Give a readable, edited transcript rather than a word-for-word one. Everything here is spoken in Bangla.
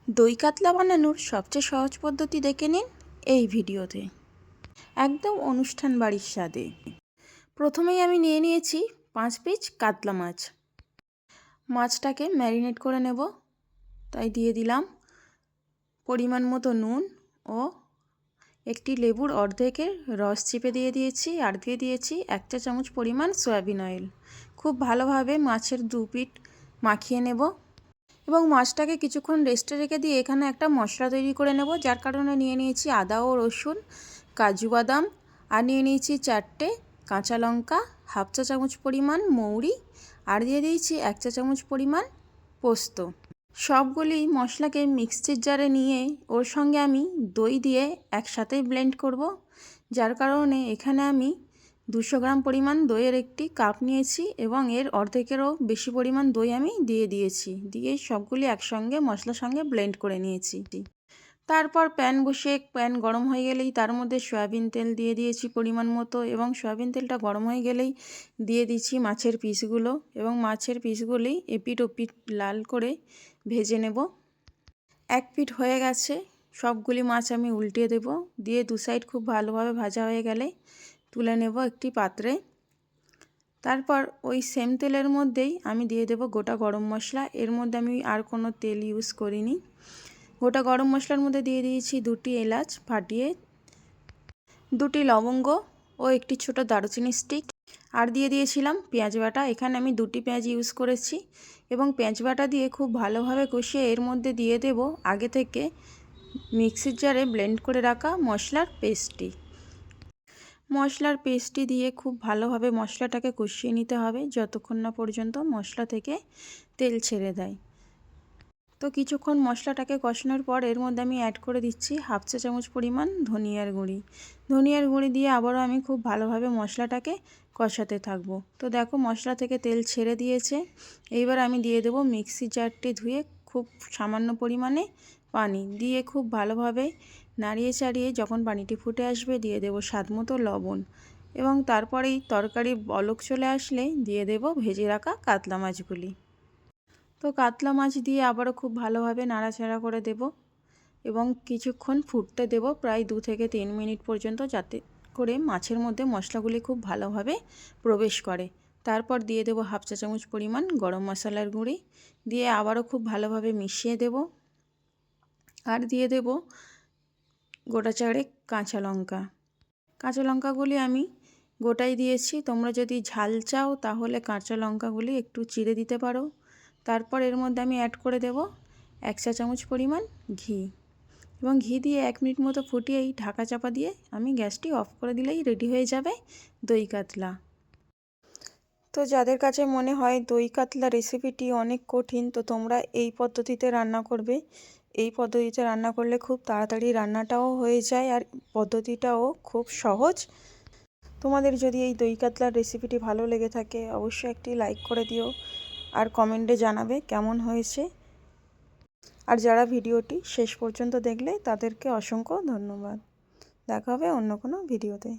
দই কাতলা বানানোর সবচেয়ে সহজ পদ্ধতি দেখে নিন এই ভিডিওতে, একদম অনুষ্ঠান বাড়ির স্বাদে। প্রথমেই আমি নিয়ে নিয়েছি 5 পিস কাতলা মাছ। মাছটাকে ম্যারিনেট করে নেব, তাই দিয়ে দিলাম পরিমাণ মতো নুন ও একটি লেবুর অর্ধেকের রস চিপে দিয়ে দিয়েছি, আর দিয়ে দিয়েছি 1 চা চামচ পরিমাণ সয়াবিন অয়েল। খুব ভালোভাবে মাছের 2 পিঠ মাখিয়ে নেব এবং মাছটাকে কিছুক্ষণ রেস্টে রেখে দিয়ে এখানে একটা মশলা তৈরি করে নেব, যার কারণে নিয়ে নিয়েছি আদা ও রসুন, কাজু বাদাম, আর নিয়ে নিয়েছি 4টে কাঁচা লঙ্কা, 1/2 চা চামচ পরিমাণ মৌরি, আর দিয়ে দিয়েছি 1 চা চামচ পরিমাণ পোস্ত। সবগুলি মশলাকে মিক্সির জারে নিয়ে ওর সঙ্গে আমি দই দিয়ে একসাথেই ব্লেন্ড করব, যার কারণে এখানে আমি 200 গ্রাম পরিমাণ দইয়ের একটি কাপ নিয়েছি এবং এর অর্ধেকেরও বেশি পরিমাণ দই আমি দিয়ে দিয়েছি। দিয়ে সবগুলি একসঙ্গে মশলার সঙ্গে ব্লেন্ড করে নিয়েছি। তারপর প্যান বসিয়ে প্যান গরম হয়ে গেলেই তার মধ্যে সয়াবিন তেল দিয়ে দিয়েছি পরিমাণ মতো, এবং সয়াবিন তেলটা গরম হয়ে গেলেই দিয়ে দিচ্ছি মাছের পিসগুলো, এবং মাছের পিসগুলি এপিঠ ওপিঠ লাল করে ভেজে নেব। এক পিঠ হয়ে গেছে, সবগুলি মাছ আমি উল্টিয়ে দেব, দিয়ে দু সাইড খুব ভালোভাবে ভাজা হয়ে গেলে তুলে নেব একটি পাত্রে। তারপর ওই সেম তেলের মধ্যেই আমি দিয়ে দেব গোটা গরম মশলা। এর মধ্যে আমি আর কোনো তেল ইউজ করিনি। গোটা গরম মশলার মধ্যে দিয়ে দিয়েছি 2টি এলাচ ফাটিয়ে, 2টি লবঙ্গ ও একটি ছোট দারুচিনি স্টিক, আর দিয়ে দিয়েছিলাম পেঁয়াজ বাটা। এখানে আমি 2টি পেঁয়াজ ইউজ করেছি এবং পেঁয়াজ বাটা দিয়ে খুব ভালোভাবে কষিয়ে এর মধ্যে দিয়ে দেব আগে থেকে মিক্সির জারে ব্লেন্ড করে রাখা মশলার পেস্টটি দিয়ে খুব ভালোভাবে মশলাটাকে কষিয়ে নিতে হবে যতক্ষণ না পর্যন্ত মশলা থেকে তেল ছেড়ে দেয়। তো কিছুক্ষণ মশলাটাকে কষানোর পর এর মধ্যে আমি অ্যাড করে দিচ্ছি 1/2 চা চামচ পরিমাণ ধনিয়ার গুঁড়ি দিয়ে আবারও আমি খুব ভালোভাবে মশলাটাকে কষাতে থাকবো। তো দেখো মশলা থেকে তেল ছেড়ে দিয়েছে। এইবার আমি দিয়ে দেবো মিক্সি জারটি ধুয়ে খুব সামান্য পরিমাণে পানি দিয়ে খুব ভালোভাবে নাড়িয়ে চাড়িয়ে যখন পানিটি ফুটে আসবে দিয়ে দেবো স্বাদ মতো লবণ, এবং তারপরেই তরকারির বলক চলে আসলে দিয়ে দেবো ভেজে রাখা কাতলা মাছগুলি। তো কাতলা মাছ দিয়ে আবারও খুব ভালোভাবে নাড়াচাড়া করে দেব এবং কিছুক্ষণ ফুটতে দেব, প্রায় 2 থেকে 3 মিনিট পর্যন্ত, যাতে করে মাছের মধ্যে মশলাগুলি খুব ভালোভাবে প্রবেশ করে। তারপর দিয়ে দেব 1/2 চা চামচ পরিমাণ গরম মশলার গুঁড়ি, দিয়ে আবারও খুব ভালোভাবে মিশিয়ে দেব, আর দিয়ে দেব গোটা 4 কাঁচা লঙ্কাগুলি আমি গোটাই দিয়েছি। তোমরা যদি ঝাল চাও তাহলে কাঁচা লঙ্কাগুলি একটু চিড়ে দিতে পারো। তারপর এর মধ্যে আমি অ্যাড করে দেব 1 চা চামচ পরিমাণ ঘি, এবং ঘি দিয়ে 1 মিনিট মতো ফুটিয়েই ঢাকা চাপা দিয়ে আমি গ্যাসটি অফ করে দিলেই রেডি হয়ে যাবে দই কাতলা। তো যাদের কাছে মনে হয় দই কাতলা রেসিপিটি অনেক কঠিন, তো তোমরা এই পদ্ধতিতে রান্না করবে। এই পদ্ধতিতে রান্না করলে খুব তাড়াতাড়ি রান্নাটাও হয়ে যায় আর পদ্ধতিটাও খুব সহজ। তোমাদের যদি এই দই কাতলার রেসিপিটি ভালো লেগে থাকে অবশ্যই একটি লাইক করে দিও আর কমেন্টে জানাবে কেমন হয়েছে। আর যারা ভিডিওটি শেষ পর্যন্ত দেখলে তাদেরকে অসংখ্য ধন্যবাদ। দেখা হবে অন্য কোনো ভিডিওতে।